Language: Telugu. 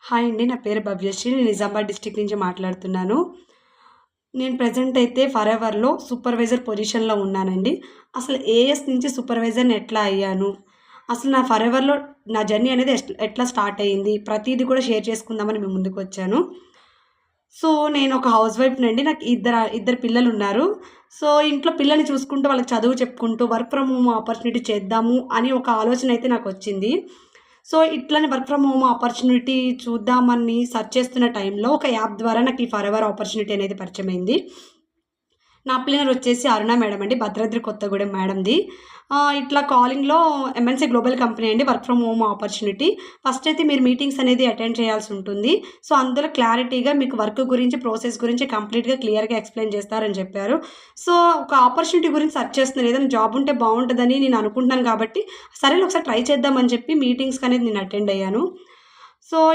హాయ్ అండి. నా పేరు భవ్యశ్రీ. నేను నిజామాబాద్ డిస్ట్రిక్ట్ నుంచి మాట్లాడుతున్నాను. నేను ప్రెజెంట్ అయితే ఫరెవర్‌లో సూపర్వైజర్ పొజిషన్‌లో ఉన్నానండి. అసలు ఏఎస్ నుంచి సూపర్వైజర్‌ని ఎట్లా అయ్యాను? అసలు నా ఫరెవర్‌లో నా జర్నీ అనేది ఎట్లా స్టార్ట్ అయింది? ప్రతీది కూడా షేర్ చేసుకుందామని మీ ముందుకొచ్చాను. సో, నేను ఒక హౌస్ వైఫ్‌నండి. నాకు ఇద్దరు పిల్లలున్నారు. సో, ఇంట్లో పిల్లల్ని చూసుకుంటూ, వాళ్ళకి చదువు చెప్పుకుంటూ, వర్క్ ఫ్రమ్ హోమ్ ఆపర్చునిటీ చేద్దాము అని ఒక ఆలోచన అయితే నాకొచ్చింది. సో, ఇట్లనే వర్క్ ఫ్రమ్ హోమ్ ఆపర్చునిటీ చూద్దామని సెర్చ్ చేస్తున్న టైంలో ఒక యాప్ ద్వారా నాకు ఈ ఫరెవర్ ఆపర్చునిటీ అనేది పరిచయమైంది. నా అప్లైనర్ వచ్చేసి అరుణ మేడం అండి. భద్రాద్రి కొత్తగూడెం మేడంది. ఇట్లా కాలింగ్‌లో ఎంఎన్‌సీ గ్లోబల్ కంపెనీ అండి. Work from home opportunity. First అయితే మీరు మీటింగ్స్ అనేది అటెండ్ చేయాల్సి ఉంటుంది. సో, అందులో క్లారిటీగా మీకు వర్క్ గురించి, ప్రాసెస్ గురించి కంప్లీట్‌గా క్లియర్‌గా ఎక్స్‌ప్లెయిన్ చేస్తారని చెప్పారు. సో, ఒక ఆపర్చునిటీ గురించి సెర్చ్ చేస్తున్నాను. ఏదైనా జాబ్ ఉంటే బావుంటదని నేను అనుకుంటున్నాను కాబట్టి, సరేలే ఒకసారి ట్రై చేద్దామని చెప్పి మీటింగ్స్‌కనేది నేను అటెండ్ అయ్యాను.